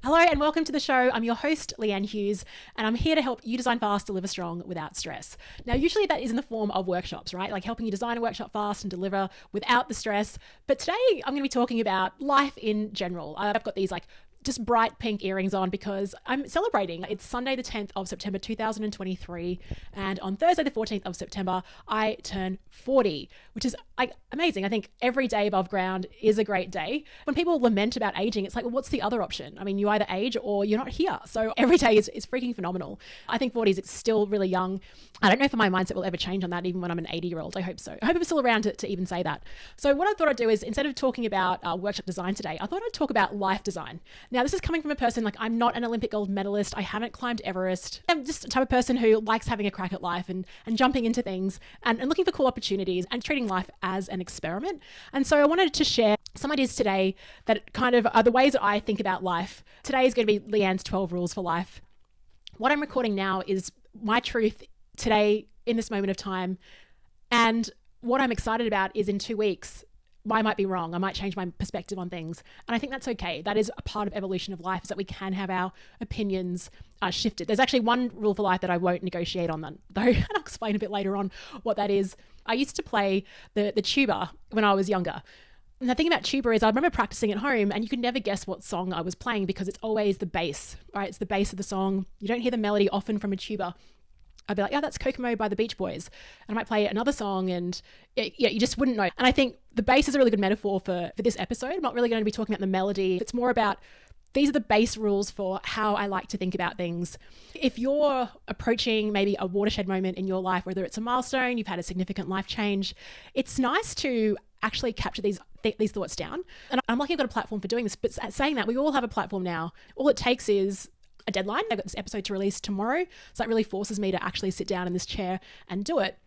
Hello and welcome to the show. I'm your host, Leanne Hughes, and I'm here to help you design fast, deliver strong without stress. Now, usually that is in the form of workshops, right? Like helping you design a workshop fast and deliver without the stress. But today I'm going to be talking about life in general. I've got these just bright pink earrings on because I'm celebrating. It's Sunday the 10th of September 2023, and on Thursday the 14th of September I turn 40, which is amazing. I think every day above ground is a great day. When people lament about aging, it's like, well, what's the other option? I mean, you either age or you're not here. So every day is freaking phenomenal. I think 40 is still really young. I don't know if my mindset will ever change on that, even when I'm an 80-year-old. I hope so. I hope I'm still around to even say that. So what I thought I'd do is, instead of talking about workshop design today, I thought I'd talk about life design. Now, this is coming from a person, I'm not an Olympic gold medalist. I haven't climbed Everest. I'm just the type of person who likes having a crack at life and jumping into things and looking for cool opportunities and treating life as an experiment. And so I wanted to share some ideas today that kind of are the ways that I think about life. Today is going to be Leanne's 12 rules for life. What I'm recording now is my truth today in this moment of time. And what I'm excited about is in 2 weeks, I might be wrong. I might change my perspective on things. And I think that's okay. That is a part of evolution of life, is that we can have our opinions shifted. There's actually one rule for life that I won't negotiate on, though, and I'll explain a bit later on what that is. I used to play the tuba when I was younger. And the thing about tuba is I remember practicing at home and you could never guess what song I was playing because it's always the bass, right? It's the bass of the song. You don't hear the melody often from a tuba. I'd be like, that's Kokomo by the Beach Boys. And I might play another song and you just wouldn't know. And I think the bass is a really good metaphor for this episode. I'm not really going to be talking about the melody. It's more about, these are the base rules for how I like to think about things. If you're approaching maybe a watershed moment in your life, whether it's a milestone, you've had a significant life change, it's nice to actually capture these thoughts down. And I'm lucky I've got a platform for doing this, but saying that, we all have a platform now. All it takes is a deadline. I've got this episode to release tomorrow. So that really forces me to actually sit down in this chair and do it.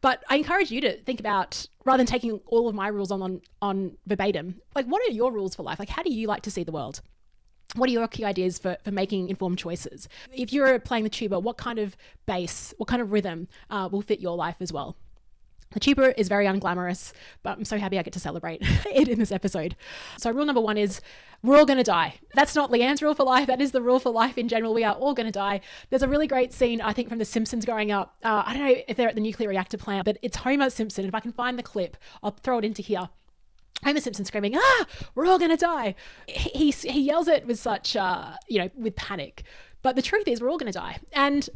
But I encourage you to think about, rather than taking all of my rules on verbatim, what are your rules for life? How do you like to see the world? What are your key ideas for making informed choices? If you're playing the tuba, what kind of bass, what kind of rhythm will fit your life as well? The tuba is very unglamorous, but I'm so happy I get to celebrate it in this episode. So rule number 1 is, we're all going to die. That's not Leanne's rule for life. That is the rule for life in general. We are all going to die. There's a really great scene, I think, from The Simpsons growing up. I don't know if they're at the nuclear reactor plant, but it's Homer Simpson. If I can find the clip, I'll throw it into here. Homer Simpson screaming, we're all going to die. He yells it with such, with panic. But the truth is, we're all going to die. And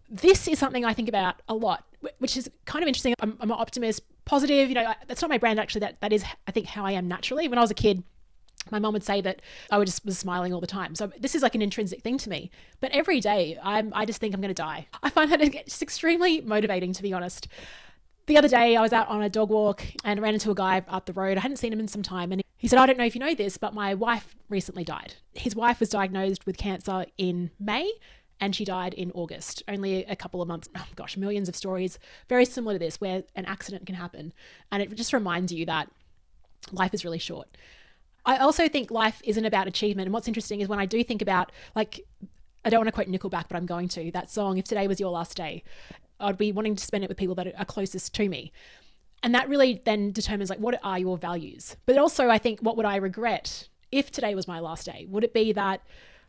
this is something I think about a lot, which is kind of interesting. I'm an optimist, positive. That's not my brand, actually. That is, I think, how I am naturally. When I was a kid, my mom would say that I was smiling all the time. So this is an intrinsic thing to me. But every day, I just think I'm going to die. I find that it's extremely motivating, to be honest. The other day, I was out on a dog walk and ran into a guy up the road. I hadn't seen him in some time. And he said, I don't know if you know this, but my wife recently died. His wife was diagnosed with cancer in May, and she died in August, only a couple of months. Oh gosh, millions of stories very similar to this, where an accident can happen. And it just reminds you that life is really short. I also think life isn't about achievement. And what's interesting is when I do think about, I don't want to quote Nickelback, but I'm going to, that song, If Today Was Your Last Day, I'd be wanting to spend it with people that are closest to me. And that really then determines what are your values. But also, I think, what would I regret if today was my last day? Would it be that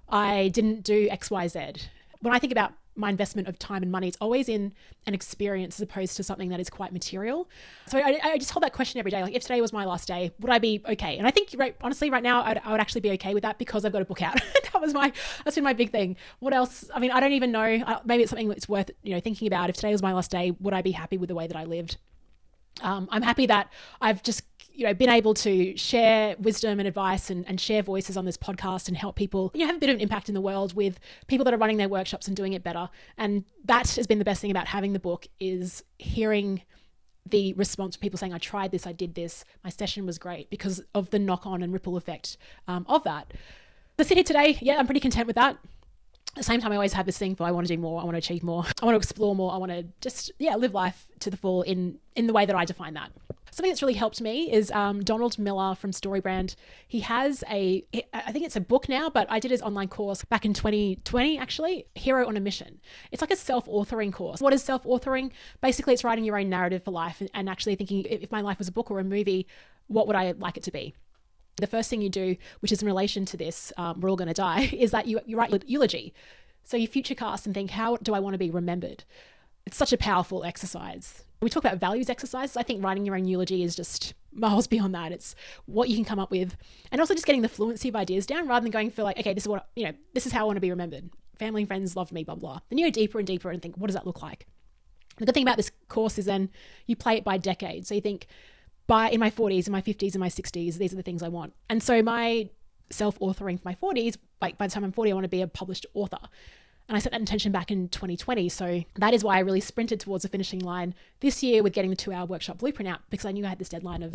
I didn't do X, Y, Z? When I think about my investment of time and money, it's always in an experience as opposed to something that is quite material. So I just hold that question every day. If today was my last day, would I be okay? And I think, honestly, right now, I would actually be okay with that because I've got a book out. That's been my big thing. What else? I mean, I don't even know. Maybe it's something that's worth, thinking about. If today was my last day, would I be happy with the way that I lived? I'm happy that I've just, been able to share wisdom and advice and share voices on this podcast and help people, have a bit of an impact in the world with people that are running their workshops and doing it better. And that has been the best thing about having the book, is hearing the response from people saying, I tried this, I did this, my session was great, because of the knock-on and ripple effect of that. So sit here today, I'm pretty content with that. At the same time, I always have this thing for, I want to do more, I want to achieve more, I want to explore more, I want to just, live life to the full in the way that I define that. Something that's really helped me is Donald Miller from Storybrand. He has I think it's a book now, but I did his online course back in 2020, actually, Hero on a Mission. It's like a self-authoring course. What is self-authoring? Basically, it's writing your own narrative for life and actually thinking, if my life was a book or a movie, what would I like it to be? The first thing you do, which is in relation to this, we're all going to die, is that you write your eulogy. So you future cast and think, how do I want to be remembered? It's such a powerful exercise. We talk about values exercises. I think writing your own eulogy is just miles beyond that. It's what you can come up with. And also just getting the fluency of ideas down rather than going for like, okay, this is what, this is how I want to be remembered. Family and friends loved me, blah, blah. Then you go deeper and deeper and think, what does that look like? The good thing about this course is then you play it by decade. So you think, in my 40s, in my 50s, in my 60s, these are the things I want. And so my self-authoring for my 40s, like by the time I'm 40, I want to be a published author. And I set that intention back in 2020. So that is why I really sprinted towards the finishing line this year with getting the 2-hour workshop blueprint out, because I knew I had this deadline of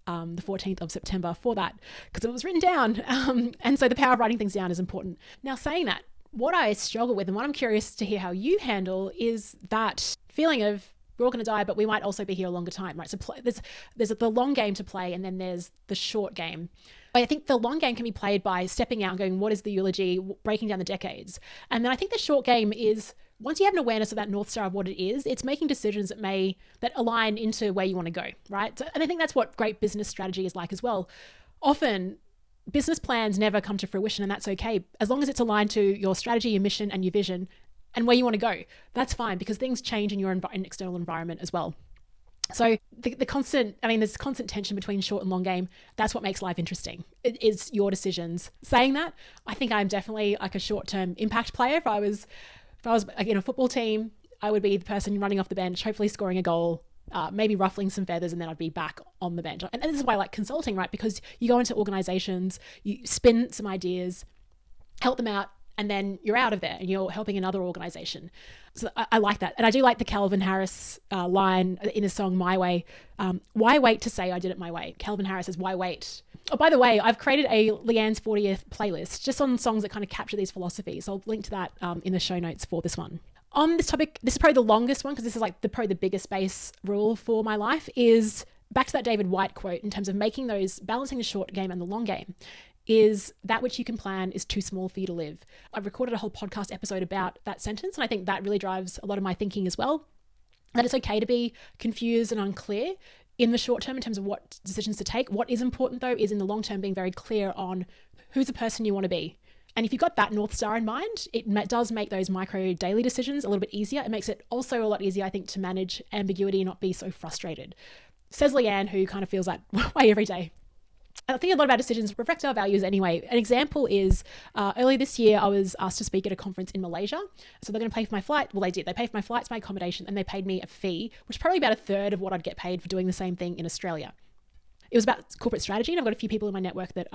the 14th of September for that, because it was written down. And so the power of writing things down is important. Now, saying that, what I struggle with and what I'm curious to hear how you handle is that feeling of we're all going to die, but we might also be here a longer time, right? So there's the long game to play, and then there's the short game. I think the long game can be played by stepping out and going, what is the eulogy, breaking down the decades. And then I think the short game is, once you have an awareness of that North Star of what it is, it's making decisions that align into where you want to go, right? And I think that's what great business strategy is like as well. Often business plans never come to fruition, and that's okay. As long as it's aligned to your strategy, your mission, and your vision, and where you want to go, that's fine, because things change in your external environment as well. So there's constant tension between short and long game. That's what makes life interesting. It is your decisions. Saying that, I think I'm definitely like a short-term impact player. If I was in a football team, I would be the person running off the bench, hopefully scoring a goal, maybe ruffling some feathers, and then I'd be back on the bench. And this is why I like consulting, right? Because you go into organizations, you spin some ideas, help them out, and then you're out of there and you're helping another organization. So I like that. And I do like the Calvin Harris line in his song, My Way. Why wait to say I did it my way? Calvin Harris says, why wait? Oh, by the way, I've created a Leanne's 40th playlist just on songs that kind of capture these philosophies. So I'll link to that in the show notes for this one. On this topic, this is probably the longest one, because this is like probably the biggest base rule for my life, is back to that David White quote in terms of balancing the short game and the long game. Is that which you can plan is too small for you to live. I've recorded a whole podcast episode about that sentence, and I think that really drives a lot of my thinking as well. That it's okay to be confused and unclear in the short term in terms of what decisions to take. What is important, though, is in the long term being very clear on who's the person you want to be. And if you've got that North Star in mind, it does make those micro daily decisions a little bit easier. It makes it also a lot easier, I think, to manage ambiguity and not be so frustrated. Says Leanne, who kind of feels that way every day. I think a lot of our decisions reflect our values anyway. An example is earlier this year, I was asked to speak at a conference in Malaysia. So they're going to pay for my flight. Well, they did. They paid for my flights, my accommodation, and they paid me a fee, which is probably about a third of what I'd get paid for doing the same thing in Australia. It was about corporate strategy, and I've got a few people in my network that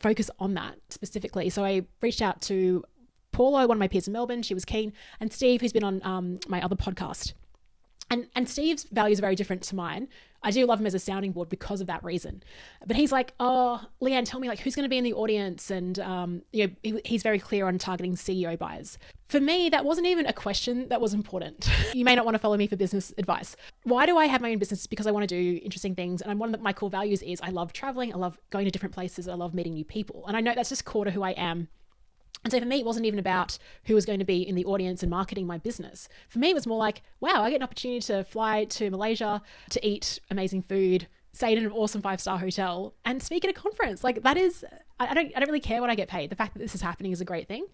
focus on that specifically. So I reached out to Paula, one of my peers in Melbourne. She was keen. And Steve, who's been on my other podcast. And Steve's values are very different to mine. I do love him as a sounding board because of that reason. But he's like, oh, Leanne, tell me like who's going to be in the audience. And he's very clear on targeting CEO buyers. For me, that wasn't even a question that was important. You may not want to follow me for business advice. Why do I have my own business? Because I want to do interesting things. And one of my core values is I love traveling. I love going to different places. I love meeting new people. And I know that's just core to who I am. And so for me, it wasn't even about who was going to be in the audience and marketing my business. For me, it was more like, wow, I get an opportunity to fly to Malaysia to eat amazing food, stay in an awesome 5-star hotel, and speak at a conference. Like that is, I don't really care what I get paid. The fact that this is happening is a great thing.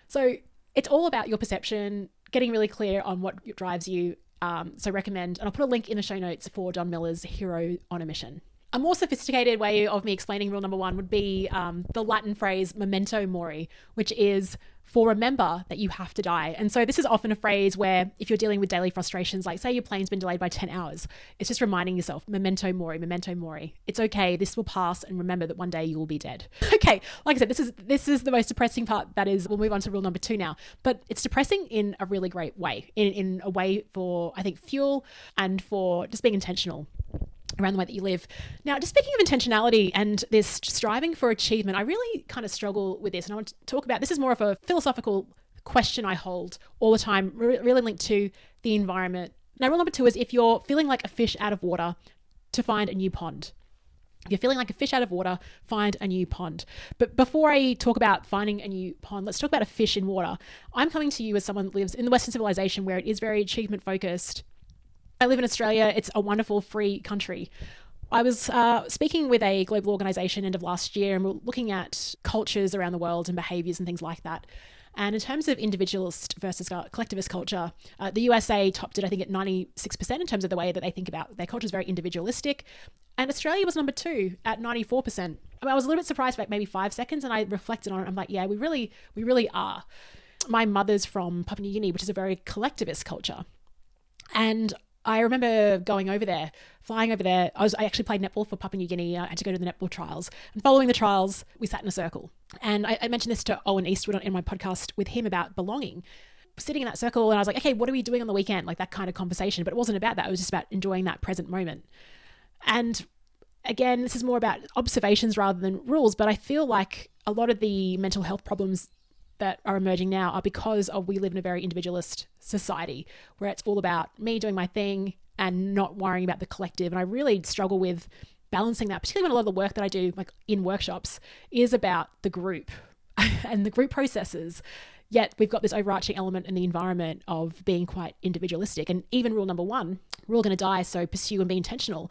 So it's all about your perception, getting really clear on what drives you. So recommend, and I'll put a link in the show notes for Don Miller's Hero on a Mission. A more sophisticated way of me explaining rule number 1 would be the Latin phrase memento mori, which is for remember that you have to die. And so this is often a phrase where if you're dealing with daily frustrations, like say your plane's been delayed by 10 hours, it's just reminding yourself, memento mori, memento mori. It's okay, this will pass, and remember that one day you will be dead. Okay, like I said, this is the most depressing part. That is, we'll move on to rule number 2 now. But it's depressing in a really great way, in a way for, I think, fuel and for just being intentional around the way that you live. Now, just speaking of intentionality and this striving for achievement, I really kind of struggle with this. And I want to talk about, this is more of a philosophical question I hold all the time, really linked to the environment. Now, rule number 2 is if you're feeling like a fish out of water, to find a new pond. If you're feeling like a fish out of water, find a new pond. But before I talk about finding a new pond, let's talk about a fish in water. I'm coming to you as someone that lives in the Western civilization where it is very achievement focused. I live in Australia. It's a wonderful free country. I was speaking with a global organization end of last year, and we're looking at cultures around the world and behaviors and things like that. And in terms of individualist versus collectivist culture, the USA topped it, I think, at 96% in terms of the way that they think about their culture is very individualistic. And Australia was number 2 at 94%. I mean, I was a little bit surprised for maybe 5 seconds, and I reflected on it. I'm like, yeah, we really are. My mother's from Papua New Guinea, which is a very collectivist culture. And I remember going over there, flying over there. I actually played netball for Papua New Guinea. I had to go to the netball trials. And following the trials, we sat in a circle. And I mentioned this to Owen Eastwood in my podcast with him about belonging. Sitting in that circle, and I was like, okay, what are we doing on the weekend? Like that kind of conversation. But it wasn't about that. It was just about enjoying that present moment. And again, this is more about observations rather than rules. But I feel like a lot of the mental health problems that are emerging now are because we live in a very individualist society where it's all about me doing my thing and not worrying about the collective. And I really struggle with balancing that, particularly when a lot of the work that I do, like in workshops, is about the group and the group processes. Yet we've got this overarching element in the environment of being quite individualistic. And even rule number 1, we're all going to die, so pursue and be intentional.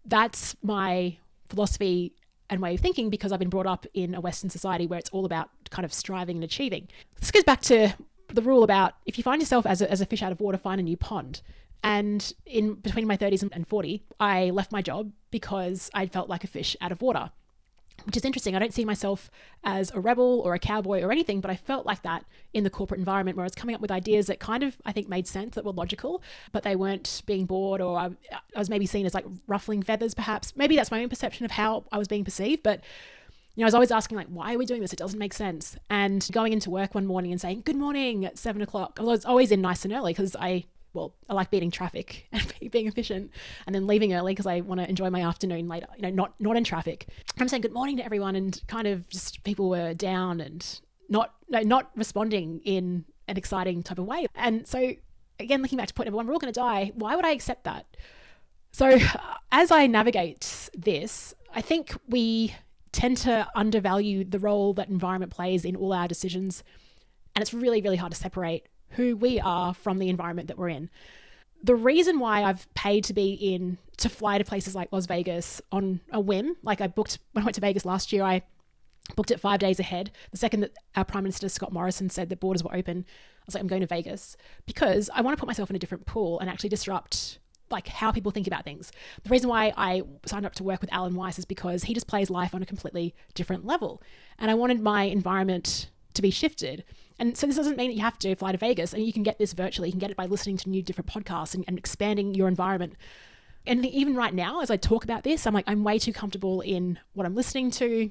That's my philosophy and way of thinking, because I've been brought up in a Western society where it's all about kind of striving and achieving. This goes back to the rule about if you find yourself as a fish out of water, find a new pond. And in between my 30s and 40, I left my job because I felt like a fish out of water, which is interesting. I don't see myself as a rebel or a cowboy or anything, but I felt like that in the corporate environment where I was coming up with ideas that kind of, I think, made sense, that were logical, but they weren't being bored, or I was maybe seen as like ruffling feathers, perhaps. Maybe that's my own perception of how I was being perceived, but I was always asking, like, why are we doing this? It doesn't make sense. And going into work one morning and saying, good morning at 7 o'clock. I was always in nice and early because I like beating traffic and being efficient, and then leaving early because I want to enjoy my afternoon later, not in traffic. I'm saying good morning to everyone, and kind of just people were down and not responding in an exciting type of way. And so again, looking back to point number 1, we're all going to die. Why would I accept that? So as I navigate this, I think we tend to undervalue the role that environment plays in all our decisions. And it's really, really hard to separate who we are from the environment that we're in. The reason why I've paid to fly to places like Las Vegas on a whim, like when I went to Vegas last year, I booked it 5 days ahead. The second that our Prime Minister, Scott Morrison, said that borders were open, I was like, I'm going to Vegas because I want to put myself in a different pool and actually disrupt like how people think about things. The reason why I signed up to work with Weiss is because he just plays life on a completely different level. And I wanted my environment to be shifted. And so this doesn't mean that you have to fly to Vegas, and you can get this virtually. You can get it by listening to new different podcasts and expanding your environment. And even right now, as I talk about this, I'm way too comfortable in what I'm listening to.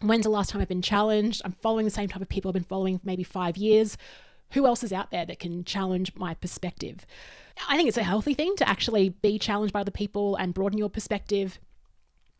When's the last time I've been challenged? I'm following the same type of people I've been following for maybe 5 years. Who else is out there that can challenge my perspective? I think it's a healthy thing to actually be challenged by other people and broaden your perspective.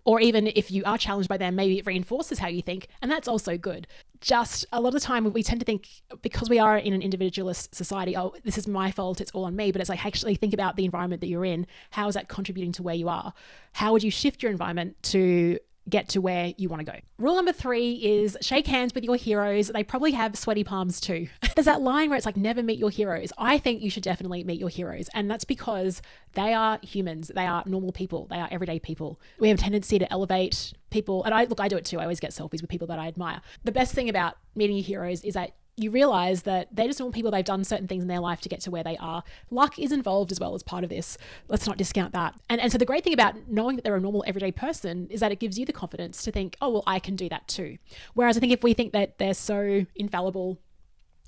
Or even if you are challenged by them, maybe it reinforces how you think. And that's also good. Just a lot of the time we tend to think, because we are in an individualist society, oh, this is my fault, it's all on me. But it's like, actually think about the environment that you're in. How is that contributing to where you are? How would you shift your environment to get to where you want to go? Rule number 3 is shake hands with your heroes. They probably have sweaty palms too. There's that line where it's like, never meet your heroes. I think you should definitely meet your heroes. And that's because they are humans. They are normal people. They are everyday people. We have a tendency to elevate people. And I do it too. I always get selfies with people that I admire. The best thing about meeting your heroes is that you realize that they're just normal people. They've done certain things in their life to get to where they are. Luck is involved as well as part of this. Let's not discount that. And so the great thing about knowing that they're a normal everyday person is that it gives you the confidence to think, oh, well, I can do that too. Whereas I think if we think that they're so infallible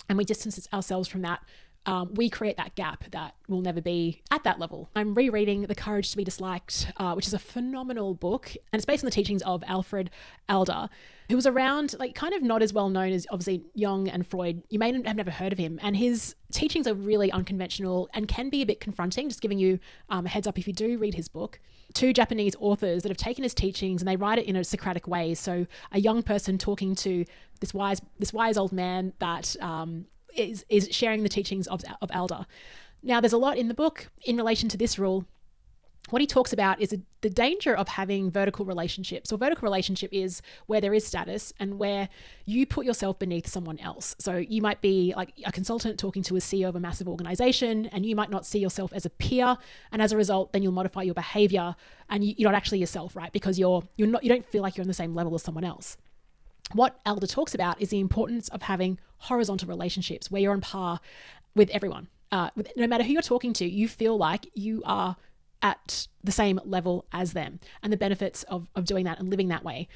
and we distance ourselves from that, we create that gap that will never be at that level. I'm rereading The Courage to be Disliked, which is a phenomenal book. And it's based on the teachings of Alfred Adler, who was around, like, kind of not as well known as obviously Jung and Freud. You may have never heard of him. And his teachings are really unconventional and can be a bit confronting, just giving you a heads up if you do read his book. 2 Japanese authors that have taken his teachings and they write it in a Socratic way. So a young person talking to this wise old man that is sharing the teachings of Alder. Now, there's a lot in the book in relation to this rule what he talks about is the danger of having vertical relationships. So a vertical relationship is where there is status and where you put yourself beneath someone else. So you might be like a consultant talking to a CEO of a massive organization, and you might not see yourself as a peer. And as a result, then you'll modify your behavior and you're not actually yourself, right? Because you don't feel like you're on the same level as someone else. What Elder talks about is the importance of having horizontal relationships where you're on par with everyone. No matter who you're talking to, you feel like you are at the same level as them, and the benefits of doing that and living that way.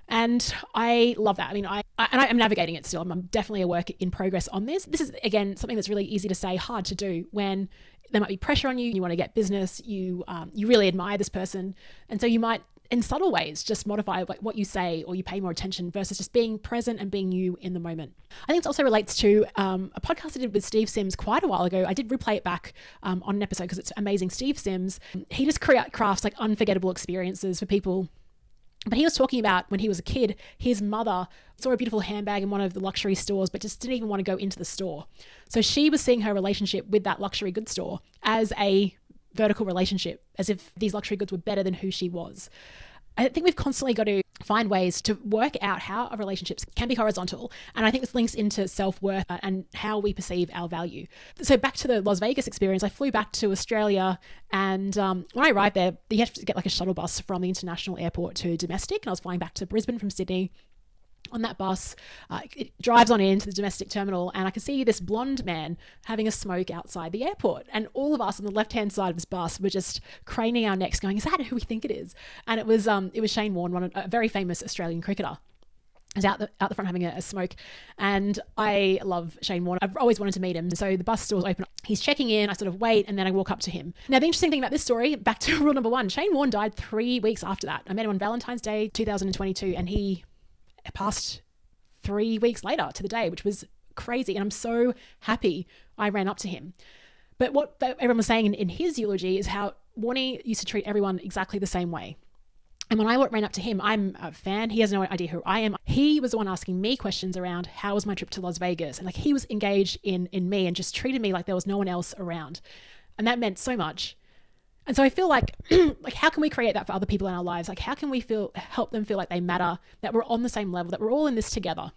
And I love that. I mean, I'm navigating it still. I'm definitely a work in progress on this. This is, again, something that's really easy to say, hard to do when there might be pressure on you. You want to get business. You really admire this person. And so you might, in subtle ways, just modify what you say, or you pay more attention versus just being present and being you in the moment. I think this also relates to a podcast I did with Steve Sims quite a while ago. I did replay it back on an episode because it's amazing. Steve Sims, he just crafts like unforgettable experiences for people. But he was talking about when he was a kid, his mother saw a beautiful handbag in one of the luxury stores, but just didn't even want to go into the store. So she was seeing her relationship with that luxury goods store as a vertical relationship, as if these luxury goods were better than who she was. I think we've constantly got to find ways to work out how our relationships can be horizontal. And I think this links into self-worth and how we perceive our value. So back to the Las Vegas experience, I flew back to Australia, and when I arrived there, you have to get like a shuttle bus from the international airport to domestic. And I was flying back to Brisbane from Sydney. On that bus, it drives on into the domestic terminal, and I can see this blonde man having a smoke outside the airport. And all of us on the left-hand side of this bus were just craning our necks going, is that who we think it is? And it was Shane Warne, a very famous Australian cricketer. Is out the front having a smoke. And I love Shane Warne. I've always wanted to meet him. So the bus doors open. He's checking in. I sort of wait, and then I walk up to him. Now, the interesting thing about this story, back to rule number 1, Shane Warne died 3 weeks after that. I met him on Valentine's Day 2022, and he passed 3 weeks later to the day, which was crazy. And I'm so happy I ran up to him. But what everyone was saying in his eulogy is how Warnie used to treat everyone exactly the same way. And when I ran up to him, I'm a fan. He has no idea who I am. He was the one asking me questions around how was my trip to Las Vegas. And like, he was engaged in me and just treated me like there was no one else around. And that meant so much. And so I feel like, how can we create that for other people in our lives? Like, how can we help them feel like they matter, that we're on the same level, that we're all in this together?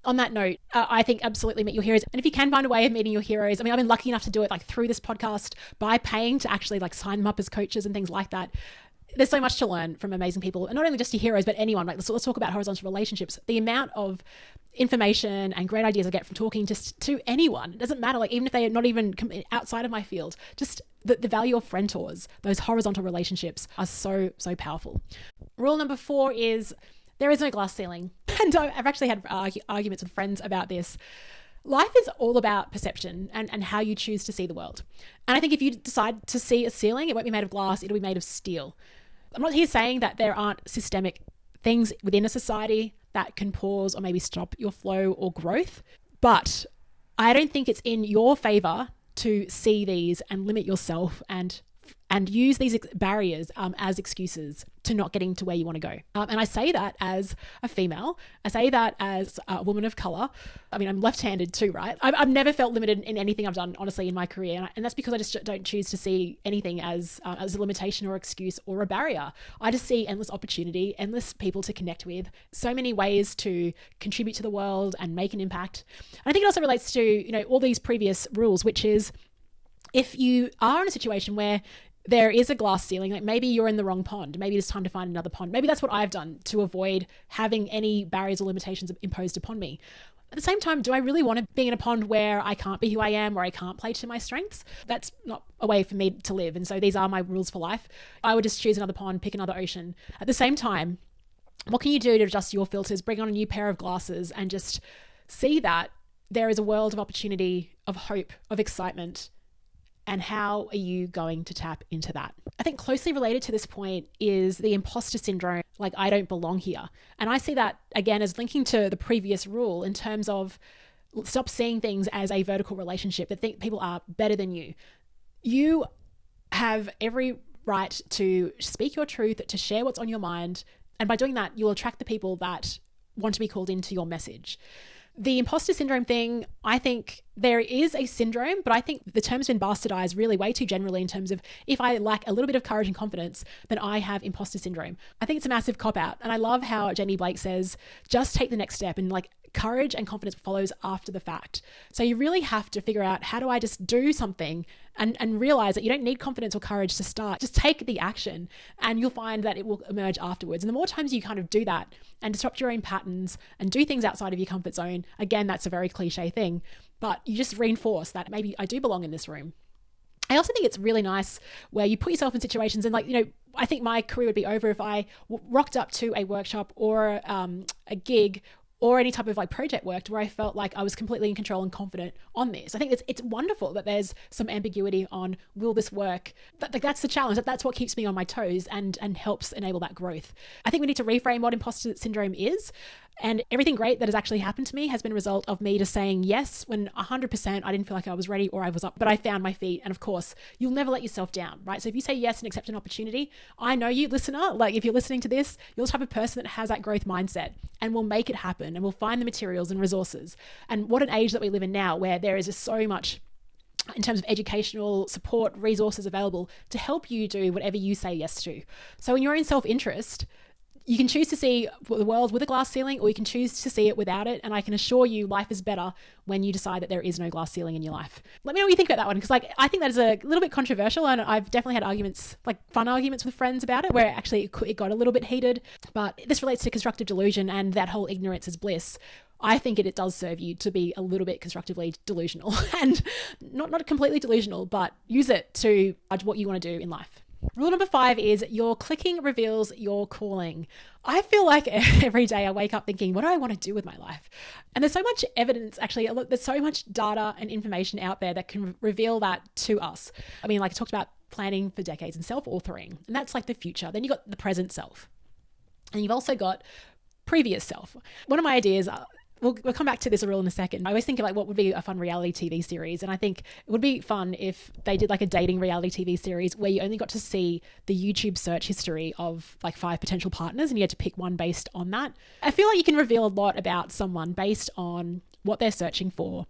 On that note, I think absolutely meet your heroes. And if you can find a way of meeting your heroes, I mean, I've been lucky enough to do it like through this podcast by paying to actually like sign them up as coaches and things like that. There's so much to learn from amazing people, and not only just your heroes, but anyone. Like, let's talk about horizontal relationships. The amount of information and great ideas I get from talking just to anyone. It doesn't matter, like even if they are not even outside of my field, just the value of friend tours, those horizontal relationships are so, so powerful. Rule number 4 is there is no glass ceiling. And I've actually had arguments with friends about this. Life is all about perception and how you choose to see the world. And I think if you decide to see a ceiling, it won't be made of glass, it'll be made of steel. I'm not here saying that there aren't systemic things within a society that can pause or maybe stop your flow or growth, but I don't think it's in your favor to see these and limit yourself and use these barriers as excuses to not getting to where you want to go. And I say that as a female. I say that as a woman of color. I mean, I'm left-handed too, right? I've never felt limited in anything I've done, honestly, in my career. And that's because I just don't choose to see anything as a limitation or excuse or a barrier. I just see endless opportunity, endless people to connect with, so many ways to contribute to the world and make an impact. And I think it also relates to, all these previous rules, which is if you are in a situation where there is a glass ceiling, like maybe you're in the wrong pond, maybe it's time to find another pond. Maybe that's what I've done to avoid having any barriers or limitations imposed upon me. At the same time, do I really want to be in a pond where I can't be who I am, where I can't play to my strengths? That's not a way for me to live. And so these are my rules for life. I would just choose another pond, pick another ocean. At the same time, what can you do to adjust your filters, bring on a new pair of glasses, and just see that there is a world of opportunity, of hope, of excitement? And how are you going to tap into that? I think closely related to this point is the imposter syndrome, like I don't belong here. And I see that again as linking to the previous rule in terms of stop seeing things as a vertical relationship, that think people are better than you. You have every right to speak your truth, to share what's on your mind. And by doing that, you'll attract the people that want to be called into your message. The imposter syndrome thing, I think there is a syndrome, but I think the term's been bastardized really way too generally in terms of if I lack a little bit of courage and confidence, then I have imposter syndrome. I think it's a massive cop out. And I love how Jenny Blake says, just take the next step, and like courage and confidence follows after the fact. So you really have to figure out, how do I just do something and realize that you don't need confidence or courage to start. Just take the action and you'll find that it will emerge afterwards. And the more times you kind of do that and disrupt your own patterns and do things outside of your comfort zone, again, that's a very cliche thing, but you just reinforce that maybe I do belong in this room. I also think it's really nice where you put yourself in situations and I think my career would be over if I rocked up to a workshop or a gig or any type of like project work where I felt like I was completely in control and confident on this. I think it's wonderful that there's some ambiguity on, will this work? That's the challenge. That's what keeps me on my toes and helps enable that growth. I think we need to reframe what imposter syndrome is. And everything great that has actually happened to me has been a result of me just saying yes when 100% I didn't feel like I was ready or I was up, but I found my feet. And of course, you'll never let yourself down, right? So if you say yes and accept an opportunity, I know you, listener, like if you're listening to this, you're the type of person that has that growth mindset and will make it happen and will find the materials and resources. And what an age that we live in now, where there is just so much in terms of educational support, resources available to help you do whatever you say yes to. So in your own self-interest, you can choose to see the world with a glass ceiling, or you can choose to see it without it. And I can assure you life is better when you decide that there is no glass ceiling in your life. Let me know what you think about that one, because I think that is a little bit controversial, and I've definitely had arguments, like fun arguments with friends about it, where actually it got a little bit heated. But this relates to constructive delusion and that whole ignorance is bliss. I think it does serve you to be a little bit constructively delusional and not completely delusional, but use it to judge what you want to do in life. Rule number 5 is your clicking reveals your calling. I feel like every day I wake up thinking, what do I want to do with my life? And there's so much evidence, actually, there's so much data and information out there that can reveal that to us. I mean, like I talked about planning for decades and self-authoring, and that's like the future. Then you've got the present self, and you've also got previous self. One of my ideas, we'll come back to this rule in a second. I always think of like what would be a fun reality TV series. And I think it would be fun if they did like a dating reality TV series where you only got to see the YouTube search history of like 5 potential partners and you had to pick one based on that. I feel like you can reveal a lot about someone based on what they're searching for.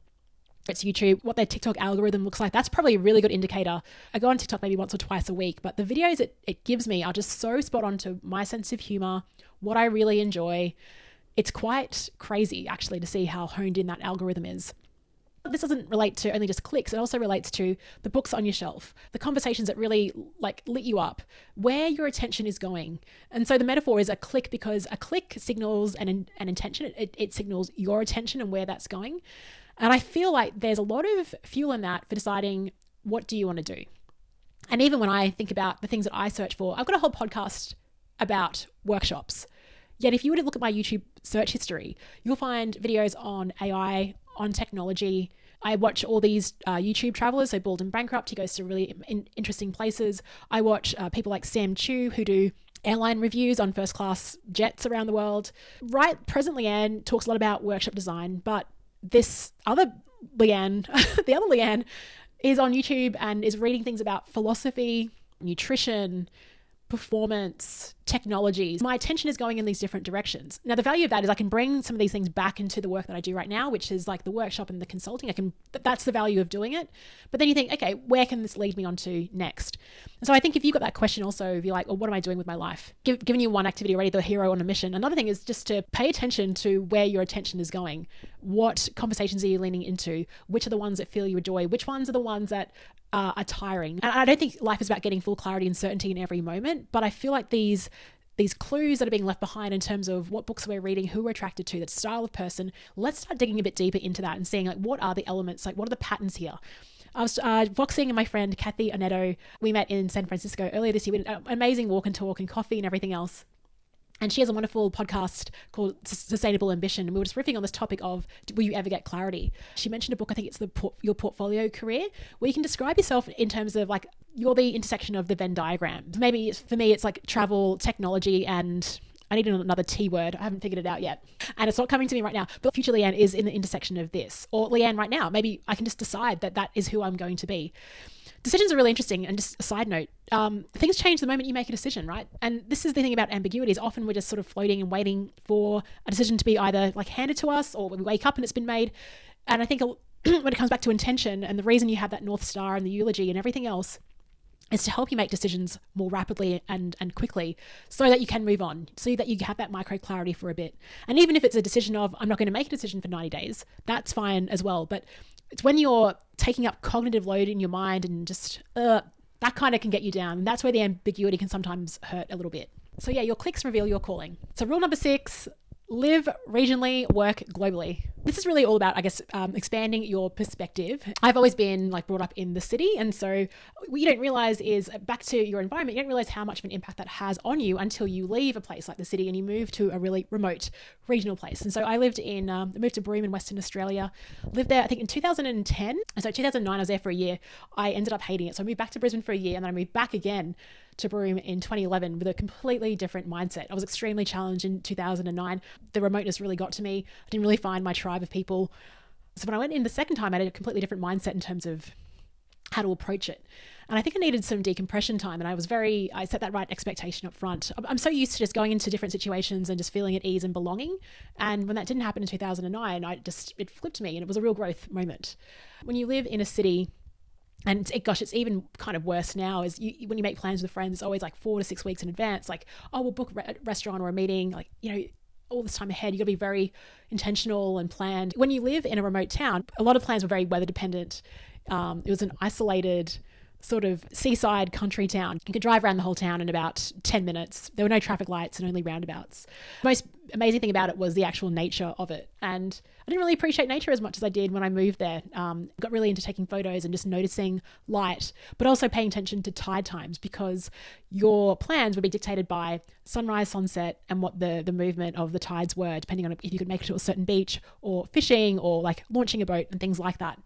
It's YouTube, what their TikTok algorithm looks like. That's probably a really good indicator. I go on TikTok maybe once or twice a week, but the videos it gives me are just so spot on to my sense of humor, what I really enjoy. It's quite crazy actually to see how honed in that algorithm is. This doesn't relate to only just clicks. It also relates to the books on your shelf, the conversations that really like lit you up, where your attention is going. And so the metaphor is a click, because a click signals an intention. It signals your attention and where that's going. And I feel like there's a lot of fuel in that for deciding, what do you want to do? And even when I think about the things that I search for, I've got a whole podcast about workshops. Yet if you were to look at my YouTube search history, you'll find videos on AI, on technology. I watch all these YouTube travelers, so Bald and Bankrupt, he goes to really interesting places. I watch people like Sam Chu, who do airline reviews on first class jets around the world. Right, present Leanne talks a lot about workshop design, but this other Leanne, the other Leanne, is on YouTube and is reading things about philosophy, nutrition, performance, technologies. My attention is going in these different directions. Now, the value of that is I can bring some of these things back into the work that I do right now, which is like the workshop and the consulting. That's the value of doing it. But then you think, okay, where can this lead me on to next? And so I think if you've got that question also, if you're like, oh, what am I doing with my life? Giving you one activity already, the hero on a mission. Another thing is just to pay attention to where your attention is going. What conversations are you leaning into? Which are the ones that fill you with joy? Which ones are the ones that are tiring? And I don't think life is about getting full clarity and certainty in every moment, but I feel like these clues that are being left behind in terms of what books we're reading, who we're attracted to, that style of person, let's start digging a bit deeper into that and seeing like, what are the elements, like what are the patterns here? I was boxing and my friend Kathy Oneto, we met in San Francisco earlier this year. We did an amazing walk and talk and coffee and everything else. And she has a wonderful podcast called Sustainable Ambition. And we were just riffing on this topic of, will you ever get clarity? She mentioned a book, I think it's Your Portfolio Career, where you can describe yourself in terms of like, you're the intersection of the Venn diagram. Maybe for me, it's like travel, technology, and I need another T word. I haven't figured it out yet. And it's not coming to me right now. But future Leanne is in the intersection of this. Or Leanne right now, maybe I can just decide that that is who I'm going to be. Decisions are really interesting. And just a side note, things change the moment you make a decision, right? And this is the thing about ambiguity is often we're just sort of floating and waiting for a decision to be either like handed to us or when we wake up and it's been made. And I think when it comes back to intention and the reason you have that North Star and the eulogy and everything else is to help you make decisions more rapidly and quickly so that you can move on, so that you have that micro clarity for a bit. And even if it's a decision of, I'm not going to make a decision for 90 days, that's fine as well. But it's when you're taking up cognitive load in your mind and just, that kind of can get you down. And that's where the ambiguity can sometimes hurt a little bit. So yeah, your clicks reveal your calling. So rule number 6, live regionally, work globally. This is really all about, I guess, expanding your perspective. I've always been like brought up in the city. And so what you don't realize is back to your environment, you don't realize how much of an impact that has on you until you leave a place like the city and you move to a really remote regional place. And so I moved to Broome in Western Australia, lived there, I think in 2010. And so 2009, I was there for a year. I ended up hating it. So I moved back to Brisbane for a year and then I moved back again to Broome in 2011 with a completely different mindset. I was extremely challenged in 2009. The remoteness really got to me. I didn't really find my tribe of people. So when I went in the second time, I had a completely different mindset in terms of how to approach it. And I think I needed some decompression time. And I set that right expectation up front. I'm so used to just going into different situations and just feeling at ease and belonging. And when that didn't happen in 2009, it flipped me and it was a real growth moment. When you live in a city, and it's even kind of worse now is when you make plans with friends, it's always like 4 to 6 weeks in advance. Like, oh, we'll book a restaurant or a meeting, like, all this time ahead. You got to be very intentional and planned. When you live in a remote town, a lot of plans were very weather dependent. It was an isolated sort of seaside country town. You could drive around the whole town in about 10 minutes. There were no traffic lights and only roundabouts. The most amazing thing about it was the actual nature of it. And I didn't really appreciate nature as much as I did when I moved there. Got really into taking photos and just noticing light, but also paying attention to tide times because your plans would be dictated by sunrise, sunset, and what the movement of the tides were, depending on if you could make it to a certain beach or fishing or like launching a boat and things like that.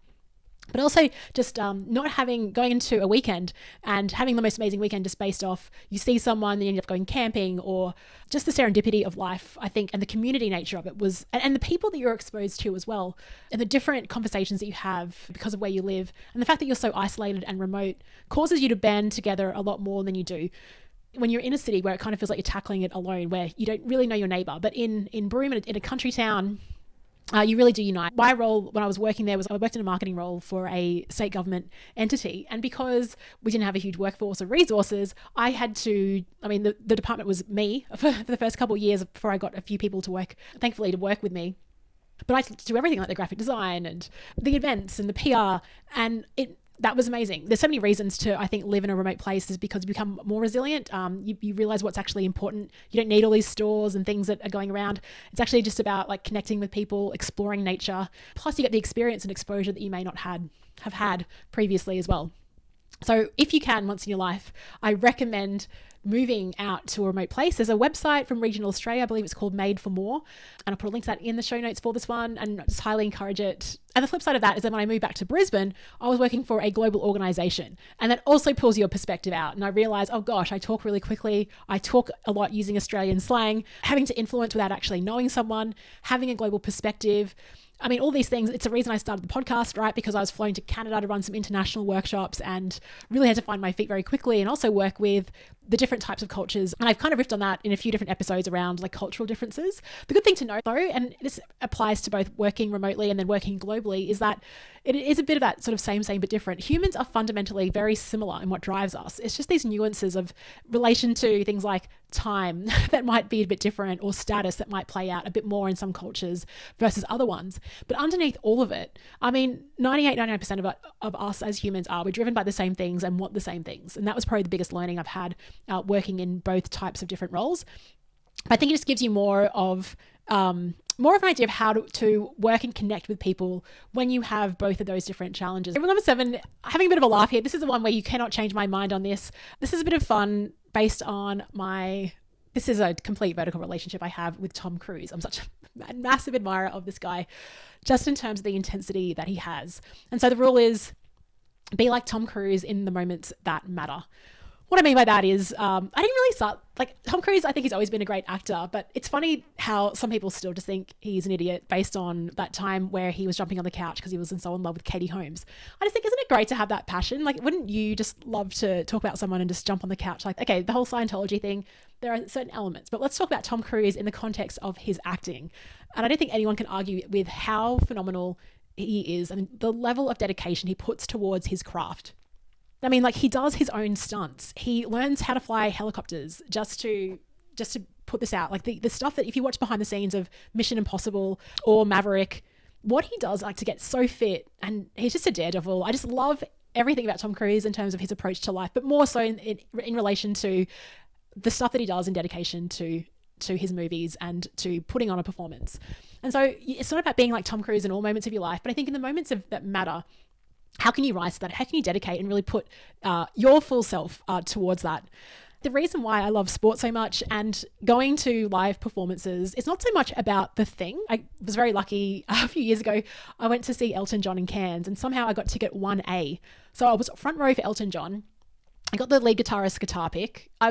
But also just going into a weekend and having the most amazing weekend just based off you see someone and you end up going camping, or just the serendipity of life, I think, and the community nature of it was, and the people that you're exposed to as well, and the different conversations that you have because of where you live, and the fact that you're so isolated and remote causes you to band together a lot more than you do when you're in a city where it kind of feels like you're tackling it alone, where you don't really know your neighbor. But in Broome, in a country town, you really do unite. My role when I was working there was I worked in a marketing role for a state government entity. And because we didn't have a huge workforce or resources, I had to, the department was me for the first couple of years before I got a few people to work with me. But I had to do everything like the graphic design and the events and the PR. And that was amazing. There's so many reasons to, I think, live in a remote place is because you become more resilient. You realize what's actually important. You don't need all these stores and things that are going around. It's actually just about like connecting with people, exploring nature. Plus you get the experience and exposure that you may not have had previously as well. So if you can, once in your life, I recommend moving out to a remote place. There's a website from regional Australia, I believe it's called Made for More, and I'll put a link to that in the show notes for this one, and I just highly encourage it. And the flip side of that is that when I moved back to Brisbane, I was working for a global organization, and that also pulls your perspective out. And I realized, oh gosh, I talk really quickly. I talk a lot using Australian slang, having to influence without actually knowing someone, having a global perspective. All these things, it's a reason I started the podcast, right? Because I was flown to Canada to run some international workshops and really had to find my feet very quickly and also work with the different types of cultures. And I've kind of riffed on that in a few different episodes around like cultural differences. The good thing to know though, and this applies to both working remotely and then working globally, is that it is a bit of that sort of same but different. Humans are fundamentally very similar in what drives us. It's just these nuances of relation to things like time that might be a bit different, or status that might play out a bit more in some cultures versus other ones. But underneath all of it, 99% of us as humans we're driven by the same things and want the same things. And that was probably the biggest learning I've had working in both types of different roles. But I think it just gives you more of an idea of how to work and connect with people when you have both of those different challenges. Rule number 7, having a bit of a laugh here. This is the one where you cannot change my mind on this. This is a bit of fun based on this is a complete vertical relationship I have with Tom Cruise. I'm such a massive admirer of this guy, just in terms of the intensity that he has. And so the rule is be like Tom Cruise in the moments that matter. What I mean by that is I didn't really start, like Tom Cruise, I think he's always been a great actor, but it's funny how some people still just think he's an idiot based on that time where he was jumping on the couch because he was so in love with Katie Holmes. I just think, isn't it it great to have that passion? Like, wouldn't you just love to talk about someone and just jump on the couch? Like, okay, the whole Scientology thing, there are certain elements, but let's talk about Tom Cruise in the context of his acting. And I don't think anyone can argue with how phenomenal he is and the level of dedication he puts towards his craft. I mean, like, he does his own stunts. He learns how to fly helicopters just to put this out. Like the stuff that if you watch behind the scenes of Mission Impossible or Maverick, what he does like to get so fit, and he's just a daredevil. I just love everything about Tom Cruise in terms of his approach to life, but more so in relation to the stuff that he does in dedication to his movies and to putting on a performance. And so it's not about being like Tom Cruise in all moments of your life, but I think in the moments that matter, how can you rise to that? How can you dedicate and really put your full self towards that? The reason why I love sport so much and going to live performances is not so much about the thing. I was very lucky a few years ago. I went to see Elton John in Cairns and somehow I got ticket 1A. So I was front row for Elton John. I got the lead guitarist's guitar pick. I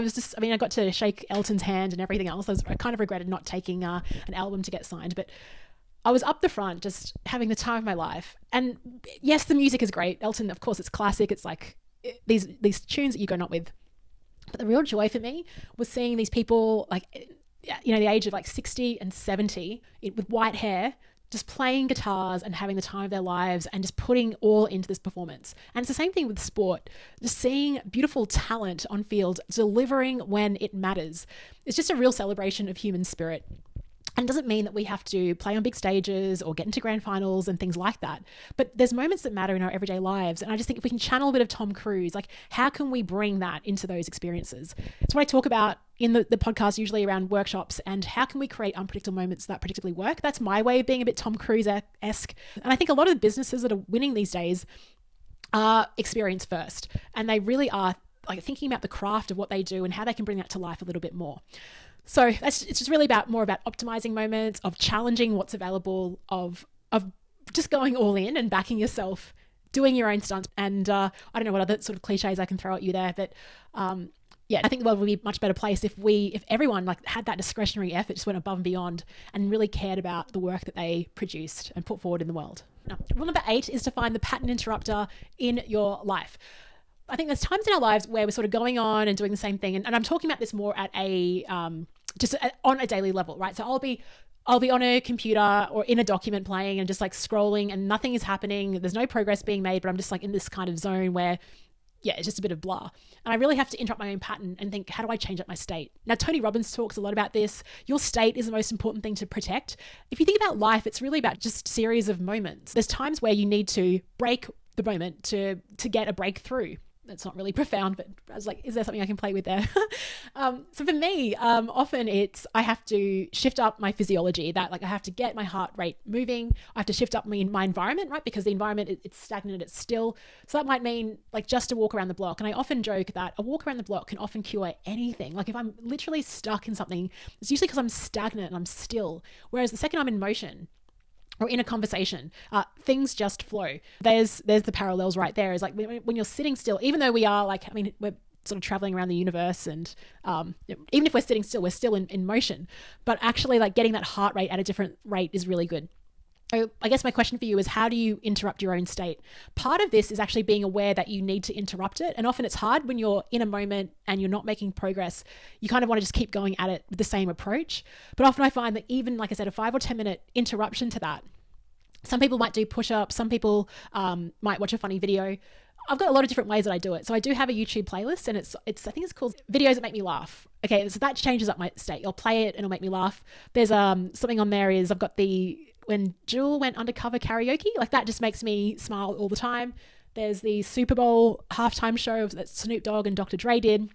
got to shake Elton's hand and everything else. I kind of regretted not taking an album to get signed, but I was up the front just having the time of my life. And yes, the music is great. Elton, of course, it's classic. It's like these tunes that you go not with. But the real joy for me was seeing these people like, the age of like 60 and 70 with white hair, just playing guitars and having the time of their lives and just putting all into this performance. And it's the same thing with sport, just seeing beautiful talent on field, delivering when it matters. It's just a real celebration of human spirit. And it doesn't mean that we have to play on big stages or get into grand finals and things like that. But there's moments that matter in our everyday lives. And I just think if we can channel a bit of Tom Cruise, like how can we bring that into those experiences? It's what I talk about in the podcast, usually around workshops, and how can we create unpredictable moments that predictably work? That's my way of being a bit Tom Cruise-esque. And I think a lot of the businesses that are winning these days are experience first. And they really are like thinking about the craft of what they do and how they can bring that to life a little bit more. So it's just really more about optimizing moments, of challenging what's available, of just going all in and backing yourself, doing your own stunts. And I don't know what other sort of cliches I can throw at you there, but I think the world would be a much better place if everyone like had that discretionary effort, just went above and beyond and really cared about the work that they produced and put forward in the world. Now, rule number 8 is to find the pattern interrupter in your life. I think there's times in our lives where we're sort of going on and doing the same thing. And I'm talking about this more at on a daily level, right? So I'll be on a computer or in a document playing and just like scrolling and nothing is happening. There's no progress being made, but I'm just like in this kind of zone where, it's just a bit of blah. And I really have to interrupt my own pattern and think, how do I change up my state? Now, Tony Robbins talks a lot about this. Your state is the most important thing to protect. If you think about life, it's really about just a series of moments. There's times where you need to break the moment to get a breakthrough. That's not really profound, but I was like, is there something I can play with there? So for me, often I have to shift up my physiology, that like I have to get my heart rate moving. I have to shift up my environment, right? Because the environment, it's stagnant, it's still. So that might mean like just a walk around the block. And I often joke that a walk around the block can often cure anything. Like if I'm literally stuck in something, it's usually because I'm stagnant and I'm still. Whereas the second I'm in motion, or in a conversation, things just flow. There's the parallels right there. Is like when you're sitting still, even though we are like, we're sort of traveling around the universe and even if we're sitting still, we're still in motion. But actually like getting that heart rate at a different rate is really good. So I guess my question for you is, how do you interrupt your own state? Part of this is actually being aware that you need to interrupt it. And often it's hard when you're in a moment and you're not making progress. You kind of want to just keep going at it with the same approach. But often I find that even, like I said, a 5 or 10 minute interruption to that. Some people might do push-ups. Some people might watch a funny video. I've got a lot of different ways that I do it. So I do have a YouTube playlist and it's I think it's called Videos That Make Me Laugh. Okay, so that changes up my state. I'll play it and it'll make me laugh. There's something on there is I've got when Jewel went undercover karaoke, like that just makes me smile all the time. There's the Super Bowl halftime show that Snoop Dogg and Dr. Dre did.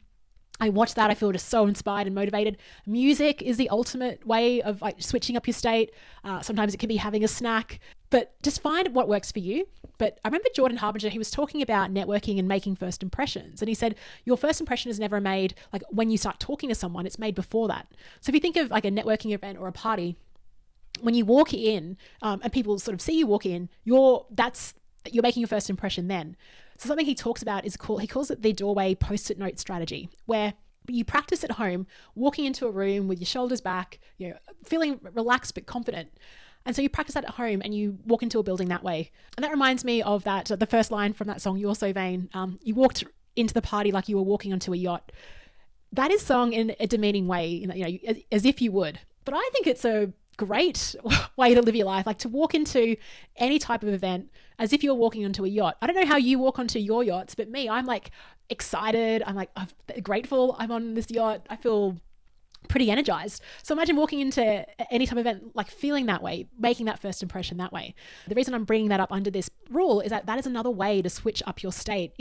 I watch that. I feel just so inspired and motivated. Music is the ultimate way of like switching up your state. Sometimes it can be having a snack, but just find what works for you. But I remember Jordan Harbinger, he was talking about networking and making first impressions. And he said, your first impression is never made like when you start talking to someone, it's made before that. So if you think of like a networking event or a party, when you walk in and people sort of see you walk in, you're making your first impression then. So something he talks about he calls it the doorway post-it note strategy, where you practice at home, walking into a room with your shoulders back, feeling relaxed but confident. And so you practice that at home and you walk into a building that way. And that reminds me of the first line from that song, You're So Vain. You walked into the party like you were walking onto a yacht. That is sung in a demeaning way, as if you would. But I think it's a great way to live your life, like to walk into any type of event as if you're walking onto a yacht. I don't know how you walk onto your yachts, but me, I'm like excited. I'm like, I'm grateful I'm on this yacht. I feel pretty energized. So imagine walking into any type of event, like feeling that way, making that first impression that way. The reason I'm bringing that up under this rule is that is another way to switch up your state.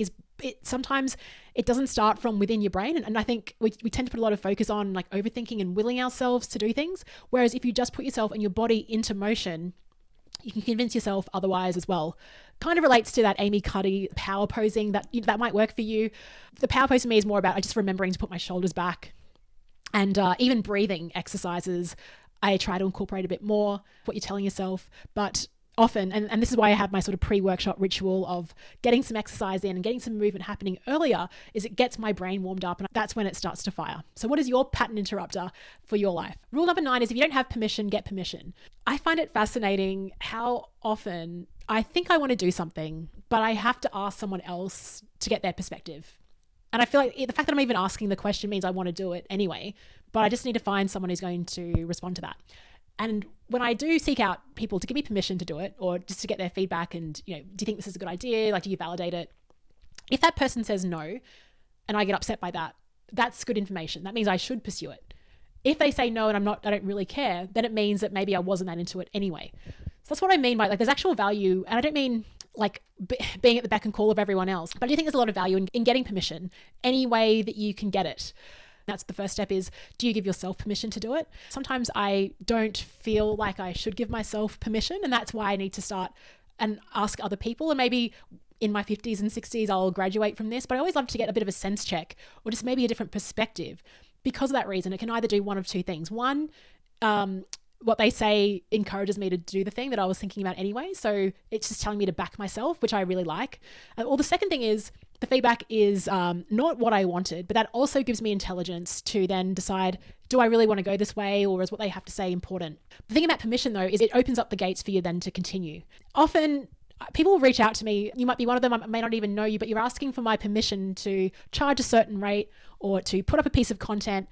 Sometimes it doesn't start from within your brain. And I think we tend to put a lot of focus on like overthinking and willing ourselves to do things. Whereas if you just put yourself and your body into motion, you can convince yourself otherwise as well. Kind of relates to that Amy Cuddy power posing that might work for you. The power pose for me is more about just remembering to put my shoulders back. And even breathing exercises, I try to incorporate a bit more what you're telling yourself. But often, and this is why I have my sort of pre-workshop ritual of getting some exercise in and getting some movement happening earlier, is it gets my brain warmed up and that's when it starts to fire. So what is your pattern interrupter for your life? Rule number 9 is if you don't have permission, get permission. I find it fascinating how often I think I want to do something, but I have to ask someone else to get their perspective. And I feel like the fact that I'm even asking the question means I want to do it anyway, but I just need to find someone who's going to respond to that. And when I do seek out people to give me permission to do it, or just to get their feedback and, do you think this is a good idea? Like, do you validate it? If that person says no, and I get upset by that, that's good information. That means I should pursue it. If they say no and I don't really care, then it means that maybe I wasn't that into it anyway. So that's what I mean by like, there's actual value. And I don't mean like being at the beck and call of everyone else, but I do think there's a lot of value in getting permission any way that you can get it. That's the first step is, do you give yourself permission to do it? Sometimes I don't feel like I should give myself permission, and that's why I need to start and ask other people. And maybe in my 50s and 60s, I'll graduate from this, but I always love to get a bit of a sense check or just maybe a different perspective. Because of that reason, it can either do one of two things. One, what they say encourages me to do the thing that I was thinking about anyway. So it's just telling me to back myself, which I really like. Or the second thing is, the feedback is not what I wanted, but that also gives me intelligence to then decide, do I really want to go this way, or is what they have to say important? The thing about permission though, is it opens up the gates for you then to continue. Often people will reach out to me. You might be one of them. I may not even know you, but you're asking for my permission to charge a certain rate or to put up a piece of content.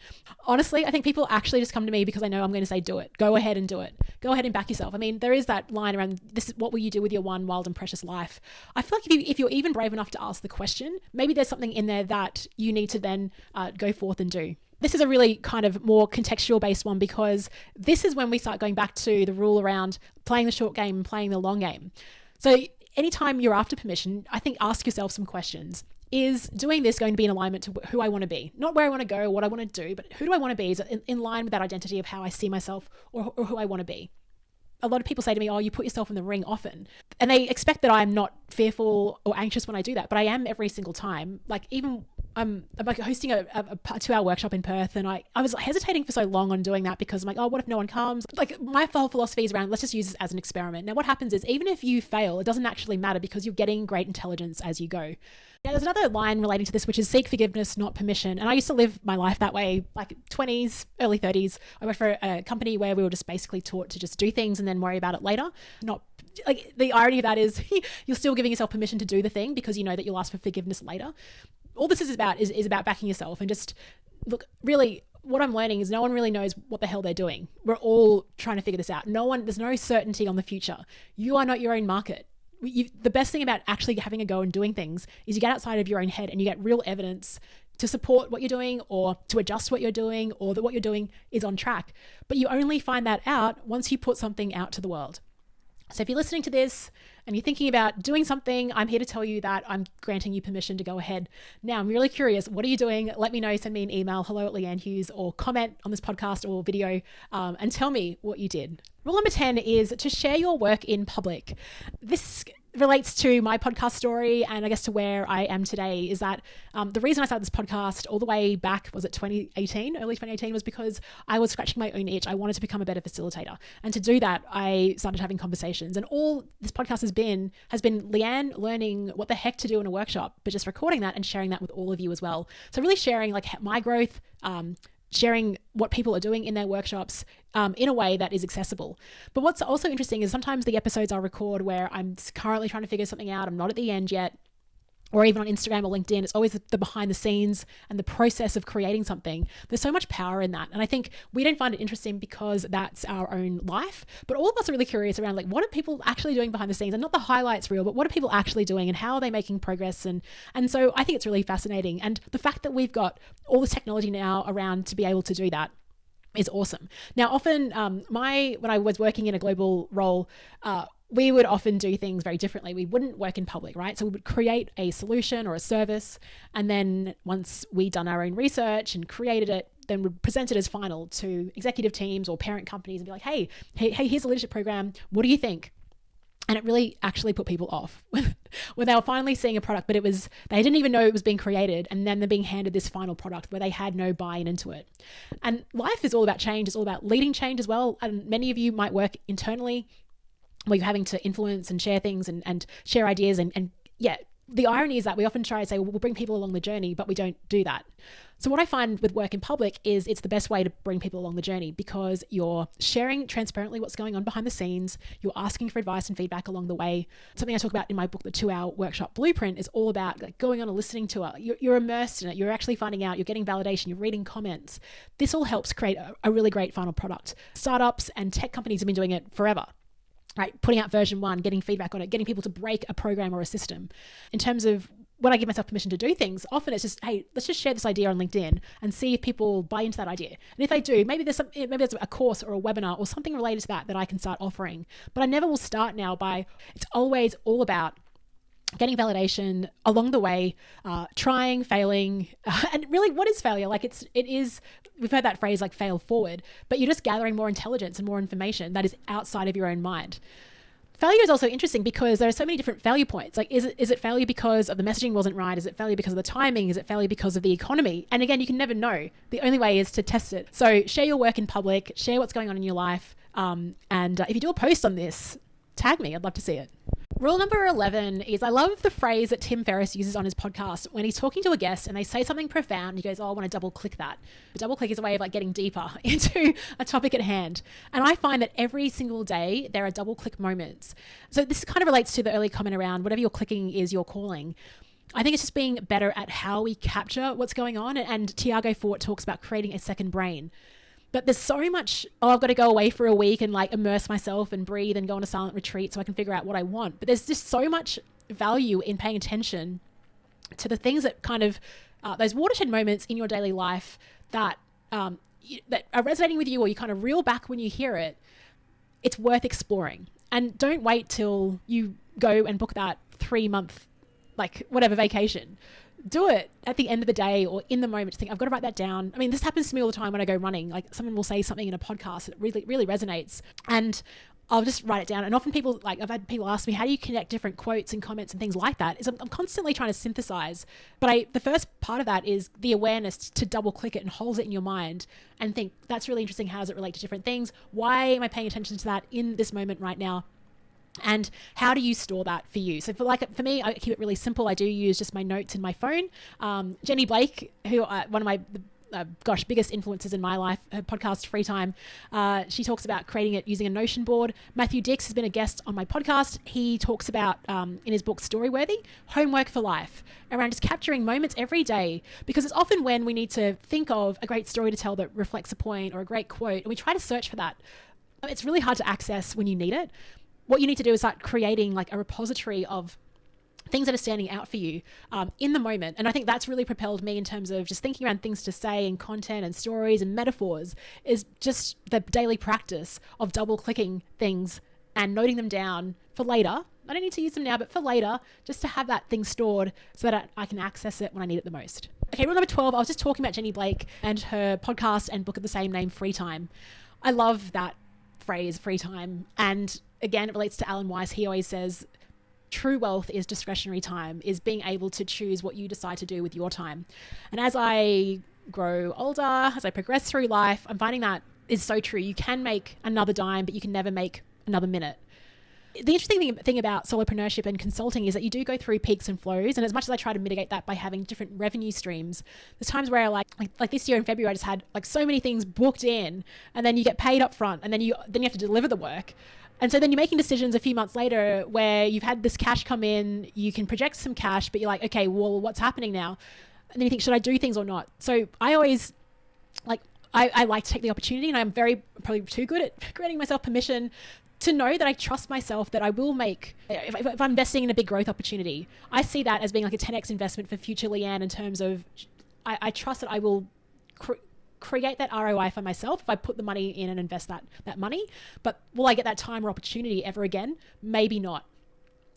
Honestly, I think people actually just come to me because I know I'm going to say, do it. Go ahead and do it. Go ahead and back yourself. I mean, there is that line around, this is what will you do with your one wild and precious life? I feel like if you're even brave enough to ask the question, maybe there's something in there that you need to then go forth and do. This is a really kind of more contextual based one, because this is when we start going back to the rule around playing the short game and playing the long game. So anytime you're after permission, I think ask yourself some questions. Is doing this going to be in alignment to who I want to be? Not where I want to go or what I want to do, but who do I want to be? Is it in line with that identity of how I see myself or who I want to be? A lot of people say to me, oh, you put yourself in the ring often. And they expect that I'm not fearful or anxious when I do that, but I am every single time. Like even I'm like hosting a 2-hour workshop in Perth, and I was hesitating for so long on doing that because I'm like, oh, what if no one comes? Like my whole philosophy is around, let's just use this as an experiment. Now what happens is, even if you fail, it doesn't actually matter because you're getting great intelligence as you go. Now there's another line relating to this, which is seek forgiveness, not permission. And I used to live my life that way, like 20s, early 30s. I worked for a company where we were just basically taught to just do things and then worry about it later. Not like, the irony of that is you're still giving yourself permission to do the thing because you know that you'll ask for forgiveness later. All this is about is about backing yourself and just look, really what I'm learning is no one really knows what the hell they're doing. We're all trying to figure this out. There's no certainty on the future. You are not your own market. The best thing about actually having a go and doing things is you get outside of your own head and you get real evidence to support what you're doing or to adjust what you're doing, or that what you're doing is on track. But you only find that out once you put something out to the world. So if you're listening to this and you're thinking about doing something, I'm here to tell you that I'm granting you permission to go ahead. Now, I'm really curious. What are you doing? Let me know. Send me an email, hello@leannehughes, or comment on this podcast or video and tell me what you did. Rule number 10 is to share your work in public. This relates to my podcast story and I guess to where I am today, is that the reason I started this podcast all the way back, was it 2018, early 2018, was because I was scratching my own itch. I wanted to become a better facilitator. And to do that, I started having conversations. And all this podcast has been Leanne learning what the heck to do in a workshop, but just recording that and sharing that with all of you as well. So really sharing like my growth, sharing what people are doing in their workshops in a way that is accessible. But what's also interesting is sometimes the episodes I'll record where I'm currently trying to figure something out, I'm not at the end yet, or even on Instagram or LinkedIn, it's always the behind the scenes and the process of creating something. There's so much power in that. And I think we don't find it interesting because that's our own life, but all of us are really curious around like, what are people actually doing behind the scenes, and not the highlights reel, but what are people actually doing and how are they making progress? And so I think it's really fascinating. And the fact that we've got all this technology now around to be able to do that is awesome. Now, often when I was working in a global role, we would often do things very differently. We wouldn't work in public, right? So we would create a solution or a service. And then once we'd done our own research and created it, then we'd present it as final to executive teams or parent companies and be like, hey, here's a leadership program. What do you think? And it really actually put people off when they were finally seeing a product, but they didn't even know it was being created. And then they're being handed this final product where they had no buy-in into it. And life is all about change. It's all about leading change as well. And many of you might work internally where you're having to influence and share things and share ideas. And yeah, the irony is that we often try to say, well, we'll bring people along the journey, but we don't do that. So what I find with work in public is it's the best way to bring people along the journey because you're sharing transparently what's going on behind the scenes. You're asking for advice and feedback along the way. Something I talk about in my book, The 2-Hour Workshop Blueprint, is all about like going on and listening to it. You're immersed in it. You're actually finding out, you're getting validation, you're reading comments. This all helps create a really great final product. Startups and tech companies have been doing it forever. Right, putting out version 1, getting feedback on it, getting people to break a program or a system. In terms of when I give myself permission to do things, often it's just, hey, let's just share this idea on LinkedIn and see if people buy into that idea. And if they do, maybe there's a course or a webinar or something related to that I can start offering. But I never will start now it's always all about getting validation along the way, trying, failing, and really, what is failure? Like it is. We've heard that phrase like fail forward, but you're just gathering more intelligence and more information that is outside of your own mind. Failure is also interesting because there are so many different failure points. Like, is it failure because of the messaging wasn't right? Is it failure because of the timing? Is it failure because of the economy? And again, you can never know. The only way is to test it. So share your work in public, share what's going on in your life, and if you do a post on this, tag me. I'd love to see it. Rule number 11 is, I love the phrase that Tim Ferriss uses on his podcast when he's talking to a guest and they say something profound. He goes, I want to double click that. But double click is a way of like getting deeper into a topic at hand. And I find that every single day there are double click moments. So this kind of relates to the early comment around whatever you're clicking is your calling. I think it's just being better at how we capture what's going on. And Tiago Fort talks about creating a second brain. But there's so much, I've got to go away for a week and like immerse myself and breathe and go on a silent retreat so I can figure out what I want. But there's just so much value in paying attention to the things that kind of, those watershed moments in your daily life that are resonating with you, or you kind of reel back when you hear it. It's worth exploring. And don't wait till you go and book that 3-month, like whatever vacation. Do it at the end of the day or in the moment to think, I've got to write that down. I mean, this happens to me all the time when I go running. Like someone will say something in a podcast that really, really resonates, and I'll just write it down. And often people, like I've had people ask me, how do you connect different quotes and comments and things like that? Is I'm constantly trying to synthesize. But the first part of that is the awareness to double click it and hold it in your mind and think, that's really interesting. How does it relate to different things? Why am I paying attention to that in this moment right now? And how do you store that for you? So for me, I keep it really simple. I do use just my notes in my phone. Jenny Blake, who one of my biggest influences in my life, her podcast Free Time, she talks about creating it using a Notion board. Matthew Dix has been a guest on my podcast. He talks about in his book Storyworthy, homework for life, around just capturing moments every day, because it's often when we need to think of a great story to tell that reflects a point or a great quote, and we try to search for that. It's really hard to access when you need it. What you need to do is start creating like a repository of things that are standing out for you in the moment. And I think that's really propelled me in terms of just thinking around things to say and content and stories and metaphors, is just the daily practice of double clicking things and noting them down for later. I don't need to use them now, but for later, just to have that thing stored so that I can access it when I need it the most. Okay, rule number 12, I was just talking about Jenny Blake and her podcast and book of the same name, Free Time. I love that phrase, free time. And again, it relates to Alan Weiss. He always says, true wealth is discretionary time, is being able to choose what you decide to do with your time. And as I grow older, as I progress through life, I'm finding that is so true. You can make another dime, but you can never make another minute. The interesting thing about solopreneurship and consulting is that you do go through peaks and flows. And as much as I try to mitigate that by having different revenue streams, there's times where like this year in February, I just had like so many things booked in, and then you get paid up front, and then you have to deliver the work. And so then you're making decisions a few months later where you've had this cash come in, you can project some cash, but you're like, okay, well, what's happening now? And then you think, should I do things or not? So I always I like to take the opportunity, and I'm probably too good at granting myself permission to know that I trust myself that I will make, if I'm investing in a big growth opportunity, I see that as being like a 10x investment for future Leanne in terms of, I trust that I will create that ROI for myself if I put the money in and invest that money. But will I get that time or opportunity ever again? Maybe not.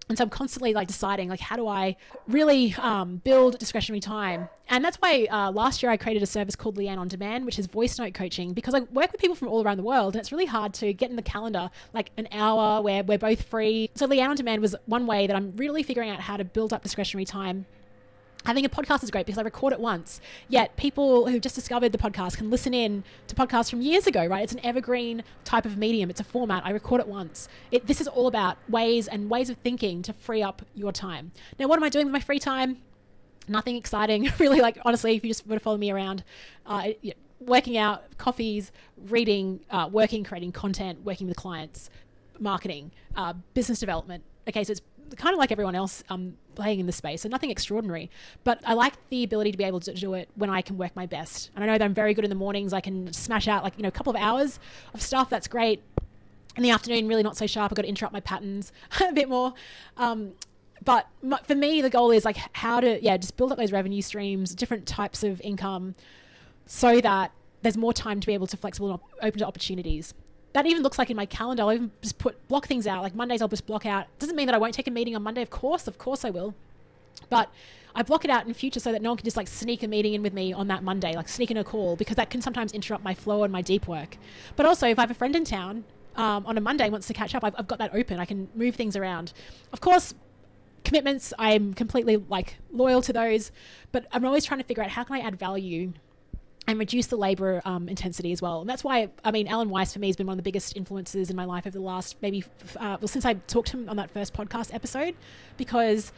And so I'm constantly like deciding, like, how do I really build discretionary time? And that's why last year I created a service called Leanne on Demand, which is voice note coaching, because I work with people from all around the world, and it's really hard to get in the calendar like an hour where we're both free. So Leanne on Demand was one way that I'm really figuring out how to build up discretionary time. Having a podcast is great because I record it once, yet people who just discovered the podcast can listen in to podcasts from years ago, right? It's an evergreen type of medium. It's a format. I record it once. This is all about ways of thinking to free up your time. Now, what am I doing with my free time? Nothing exciting, really. Like, honestly, if you just were to follow me around, working out, coffees, reading, working, creating content, working with clients, marketing, business development. Okay, so it's kind of like everyone else playing in the space, so nothing extraordinary. But I like the ability to be able to do it when I can work my best. And I know that I'm very good in the mornings. I can smash out like, a couple of hours of stuff. That's great. In the afternoon, really not so sharp. I've got to interrupt my patterns a bit more. But for me, the goal is like how to, just build up those revenue streams, different types of income, so that there's more time to be able to flexible and open to opportunities. That even looks like in my calendar, I'll even just block things out. Like Mondays, I'll just block out. Doesn't mean that I won't take a meeting on Monday. Of course I will. But I block it out in future so that no one can just like sneak a meeting in with me on that Monday, like sneak in a call, because that can sometimes interrupt my flow and my deep work. But also if I have a friend in town on a Monday wants to catch up, I've got that open. I can move things around. Of course, commitments, I'm completely like loyal to those, but I'm always trying to figure out how can I add value and reduce the labor intensity as well. And that's why, Alan Weiss for me has been one of the biggest influences in my life over the last since I talked to him on that first podcast episode, because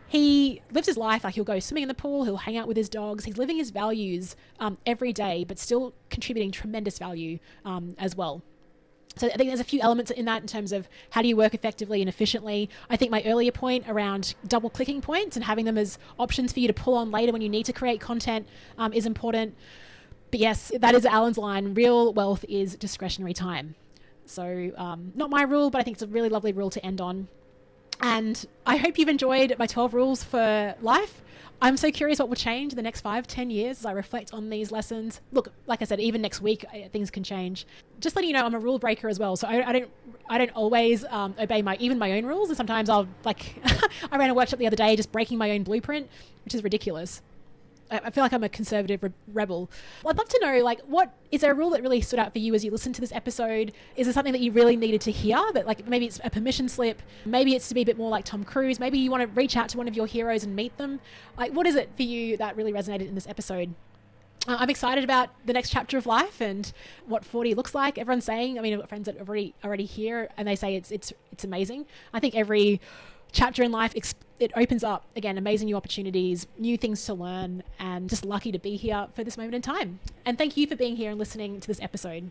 he lives his life like he'll go swimming in the pool, he'll hang out with his dogs, he's living his values every day, but still contributing tremendous value as well. So I think there's a few elements in that in terms of how do you work effectively and efficiently. I think my earlier point around double clicking points and having them as options for you to pull on later when you need to create content is important. But yes, that is Alan's line. Real wealth is discretionary time. So not my rule, but I think it's a really lovely rule to end on. And I hope you've enjoyed my 12 rules for life. I'm so curious what will change in the next 5-10 years as I reflect on these lessons. Look, like I said, even next week, things can change. Just letting you know, I'm a rule breaker as well. So I don't always obey my own rules. And sometimes I'll I ran a workshop the other day just breaking my own blueprint, which is ridiculous. I feel like I'm a conservative rebel. Well, I'd love to know, what is there a rule that really stood out for you as you listened to this episode? Is there something that you really needed to hear that maybe it's a permission slip? Maybe it's to be a bit more like Tom Cruise. Maybe you want to reach out to one of your heroes and meet them. What is it for you that really resonated in this episode? I'm excited about the next chapter of life and what 40 looks like. Everyone's saying, I've got friends that are already here and they say it's amazing. I think every chapter in life, it opens up, again, amazing new opportunities, new things to learn, and just lucky to be here for this moment in time. And thank you for being here and listening to this episode.